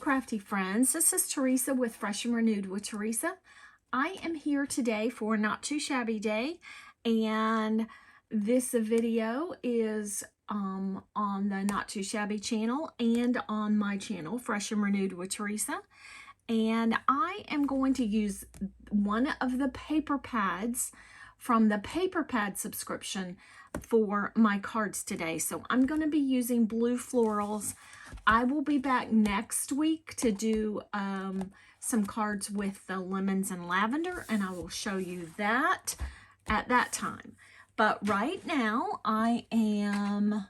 crafty friends. This is Teresa with Fresh and Renewed with Teresa. I am here today for Not Too Shabby Day, and this video is on the Not Too Shabby channel and on my channel, Fresh and Renewed with Teresa. And I am going to use one of the paper pads from the paper pad subscription for my cards today. So I'm going to be using blue florals. I will be back next week to do some cards with the lemons and lavender, and I will show you that at that time. But right now I am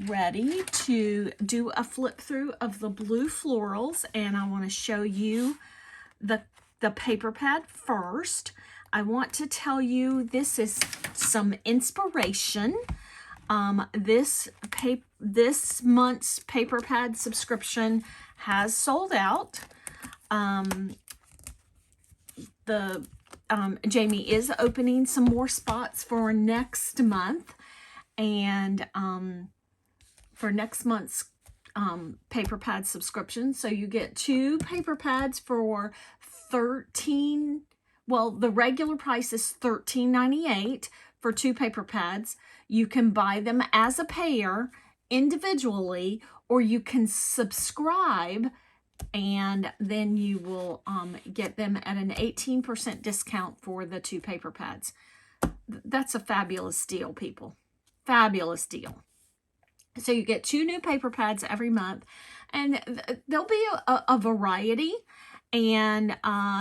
ready to do a flip through of the blue florals, and I want to show you the paper pad first. I want to tell you this is some inspiration. This month's paper pad subscription has sold out. Jamie is opening some more spots for next month, and for next month's paper pad subscription. So you get 2 paper pads for $13. Well, the regular price is $13.98 for 2 paper pads. You can buy them as a pair individually, or you can subscribe and then you will get them at an 18% discount for the 2 paper pads. That's a fabulous deal, people. Fabulous deal. So you get 2 new paper pads every month, and there'll be a variety. And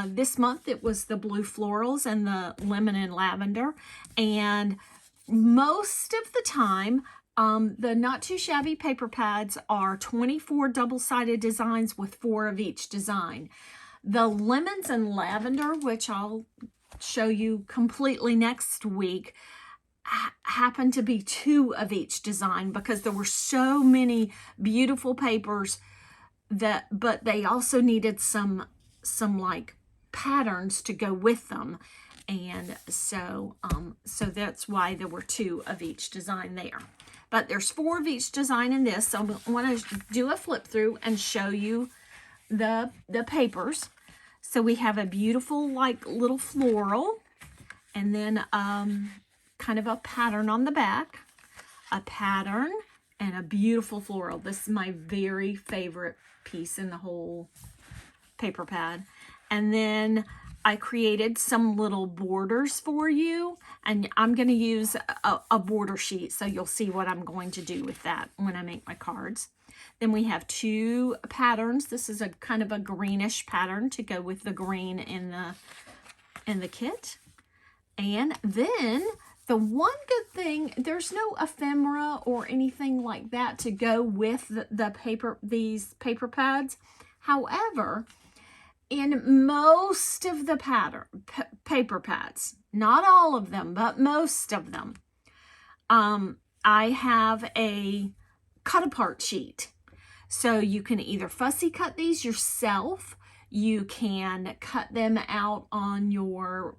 this month it was the blue florals and the lemon and lavender. And most of the time, the Not Too Shabby paper pads are 24 double-sided designs with 4 of each design. The lemons and lavender, which I'll show you completely next week, happen to be 2 of each design because there were so many beautiful papers but they also needed some like patterns to go with them, and so that's why there were 2 of each design there. But there's 4 of each design in this, so I want to do a flip through and show you the papers. So we have a beautiful like little floral, and then kind of a pattern on the back, a pattern, and a beautiful floral. This is my very favorite piece in the whole paper pad. And then I created some little borders for you, and I'm going to use a border sheet, so you'll see what I'm going to do with that when I make my cards. Then we have 2 patterns. This is a kind of a greenish pattern to go with the green in the kit. And then the one good thing, there's no ephemera or anything like that to go with these paper pads. However, in most of the paper pads, not all of them, but most of them, I have a cut apart sheet. So you can either fussy cut these yourself, you can cut them out on your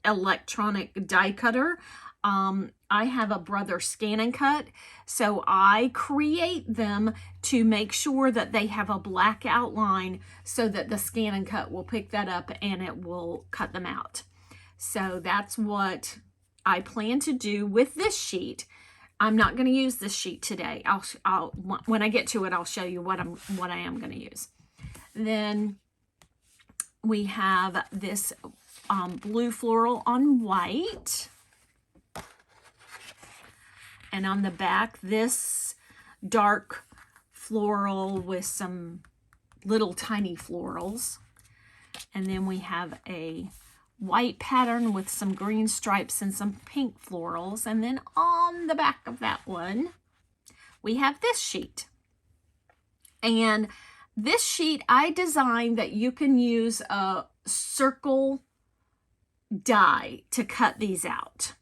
electronic die cutter. I have a Brother Scan and Cut, so I create them to make sure that they have a black outline so that the Scan and Cut will pick that up and it will cut them out. So that's what I plan to do with this sheet. I'm not going to use this sheet today. I'll when I get to it, I'll show you what I am going to use. Then we have this blue floral on white. And on the back, this dark floral with some little tiny florals. And then we have a white pattern with some green stripes and some pink florals. And then on the back of that one, we have this sheet. And this sheet I designed that you can use a circle die to cut these out.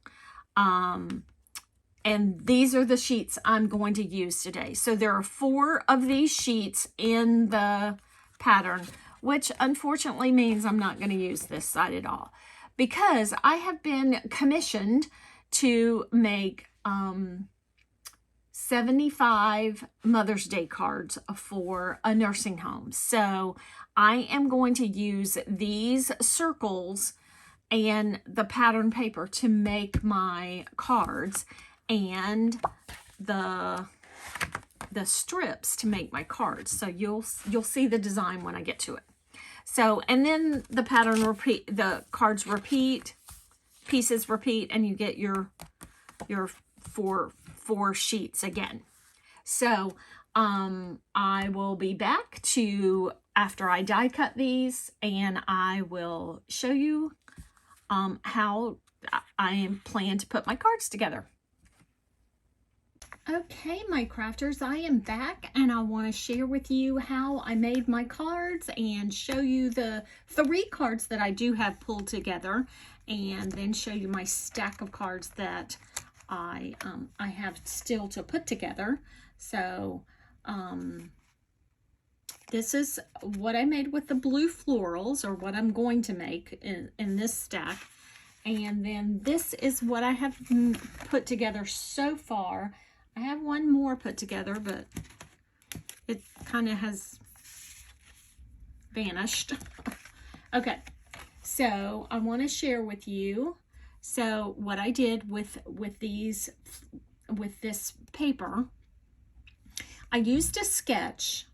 And these are the sheets I'm going to use today. So there are 4 of these sheets in the pattern, which unfortunately means I'm not going to use this side at all, because I have been commissioned to make 75 Mother's Day cards for a nursing home. So I am going to use these circles and the pattern paper to make my cards, and the strips to make my cards. So you'll see the design when I get to it. So, and then the pattern repeat, the cards repeat, pieces repeat, and you get your four sheets again. So I will be back to after I die cut these, and I will show you how I plan to put my cards together. Okay, my crafters, I am back, and I want to share with you how I made my cards and show you the 3 cards that I do have pulled together, and then show you my stack of cards that I have still to put together. So this is what I made with the blue florals, or what I'm going to make in this stack. And then this is what I have put together so far. I have one more put together, but it kind of has vanished. Okay, so I want to share with you. So what I did with this paper, I used a sketch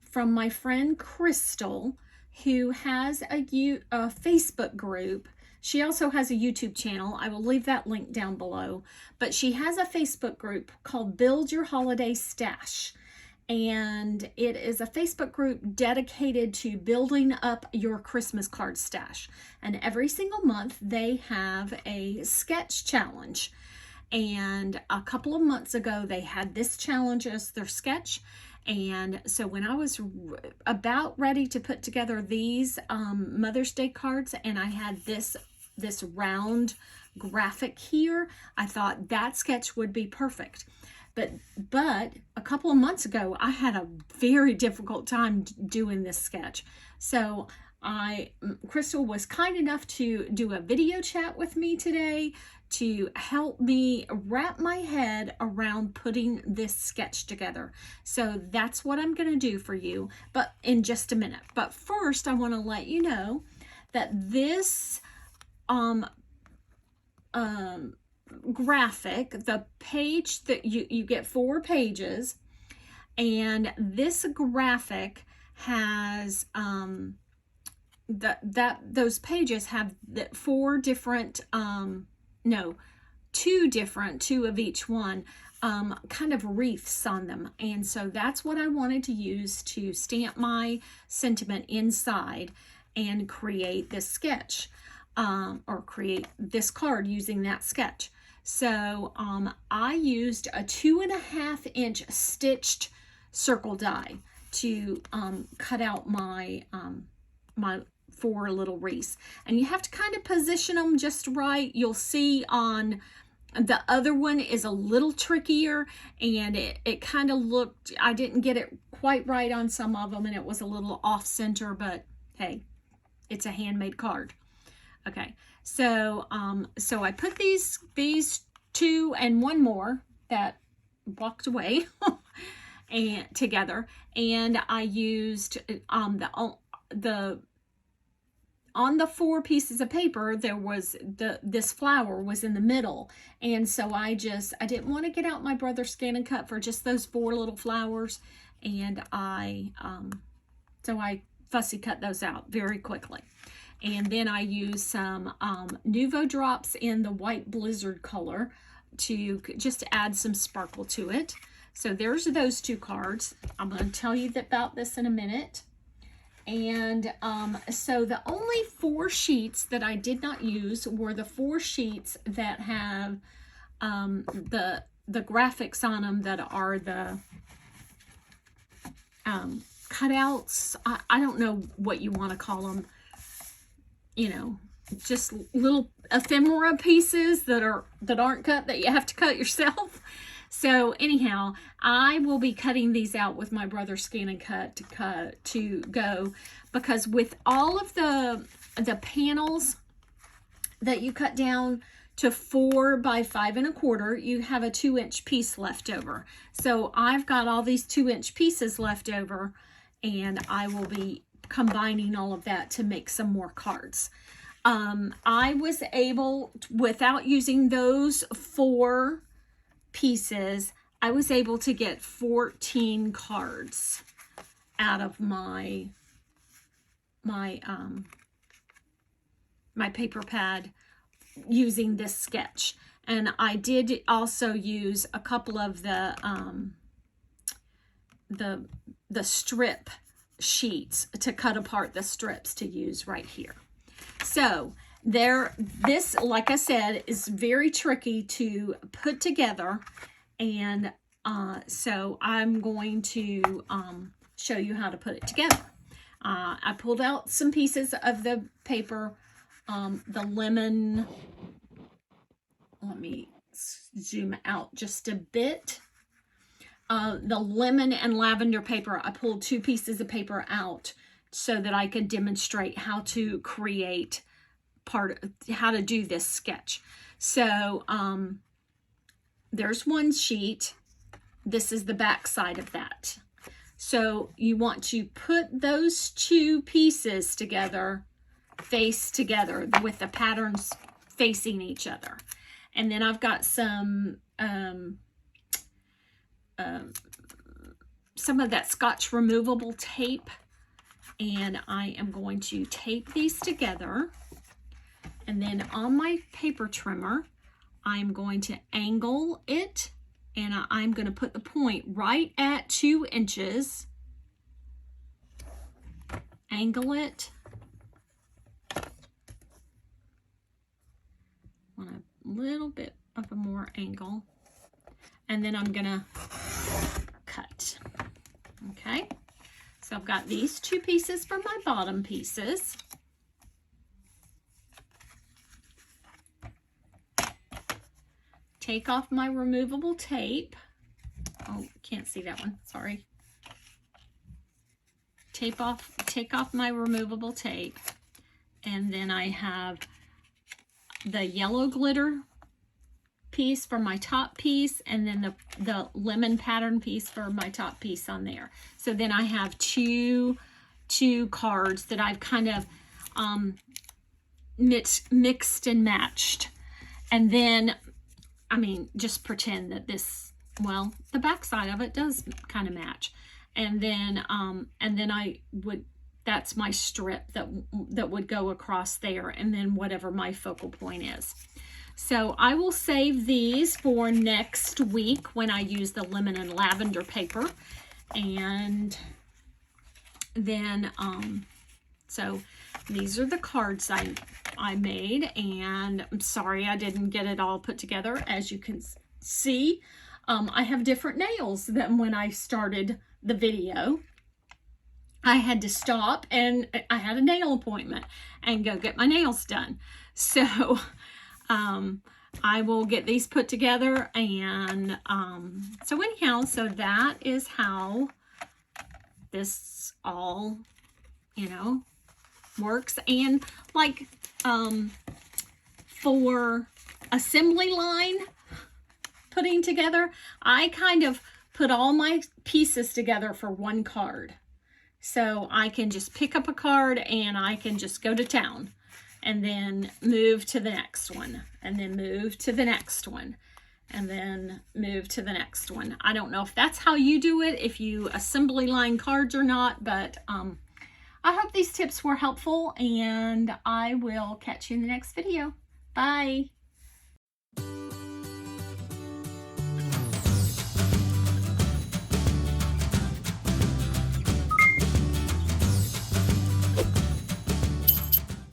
from my friend Crystal, who has a Facebook group. She also has a YouTube channel. I will leave that link down below. But she has a Facebook group called Build Your Holiday Stash. And it is a Facebook group dedicated to building up your Christmas card stash. And every single month they have a sketch challenge. And a couple of months ago they had this challenge as their sketch. And so when I was about ready to put together these Mother's Day cards, and I had this round graphic here, I thought that sketch would be perfect. But a couple of months ago, I had a very difficult time doing this sketch. So Crystal was kind enough to do a video chat with me today to help me wrap my head around putting this sketch together. So that's what I'm going to do for you, but in just a minute. But first, I want to let you know that this graphic, the page that you get 4 pages, and this graphic has those pages have 4 different two of each one, kind of wreaths on them. And so that's what I wanted to use to stamp my sentiment inside and create this sketch, or create this card using that sketch. So I used a 2.5 inch stitched circle die to cut out my my 4 little wreaths, and you have to kind of position them just right. You'll see on the other one is a little trickier, and it kind of looked, I didn't get it quite right on some of them, and it was a little off center, but hey, it's a handmade card. Okay, so so I put these 2 and one more that walked away and together, and I used on the 4 pieces of paper, there was this flower was in the middle, and so I didn't want to get out my Brother Scan and Cut for just those 4 little flowers, and so I fussy cut those out very quickly. And then I used some Nuvo drops in the white blizzard color to just add some sparkle to it. So there's those 2 cards. I'm going to tell you about this in a minute. And so the only 4 sheets that I did not use were the 4 sheets that have the graphics on them that are the cutouts. I don't know what you want to call them. You know, just little ephemera pieces that aren't cut, that you have to cut yourself. So anyhow, I will be cutting these out with my Brother Scan and Cut to go, because with all of the panels that you cut down to 4 by 5 1/4, you have a 2-inch piece left over. So I've got all these 2-inch pieces left over, and I will be combining all of that to make some more cards. I was able, without using those 4 pieces, I was able to get 14 cards out of my paper pad using this sketch. And I did also use a couple of the strip sheets to cut apart the strips to use right here. So this, like I said, is very tricky to put together, and so I'm going to show you how to put it together. I pulled out some pieces of the paper, the lemon. Let me zoom out just a bit. The lemon and lavender paper, I pulled 2 pieces of paper out so that I could demonstrate how to create how to do this sketch. So there's one sheet. This is the back side of that. So you want to put those 2 pieces together, face together, with the patterns facing each other. And then I've got some of that Scotch removable tape, and I am going to tape these together. And then on my paper trimmer, I'm going to angle it, and I'm going to put the point right at 2 inches. Angle it. Want a little bit of a more angle. And then I'm going to cut. Okay. So I've got these 2 pieces for my bottom pieces. Take off my removable tape. Oh, can't see that one, sorry. Take off my removable tape. And then I have the yellow glitter piece for my top piece, and then the lemon pattern piece for my top piece on there. So then I have two cards that I've kind of mixed and matched. And then, I mean, just pretend that this, well, the back side of it does kind of match. And then that's my strip that would go across there, and then whatever my focal point is. So I will save these for next week when I use the lemon and lavender paper. And then, so these are the cards I made, and I'm sorry I didn't get it all put together. As you can see, I have different nails than when I started the video. I had to stop, and I had a nail appointment and go get my nails done. So I will get these put together, and so anyhow, so that is how this all, you know, works. And like for assembly line putting together, I kind of put all my pieces together for one card. So I can just pick up a card and I can just go to town, and then move to the next one, and then move to the next one, and then move to the next one. I don't know if that's how you do it, if you assembly line cards or not, but I hope these tips were helpful, and I will catch you in the next video. Bye.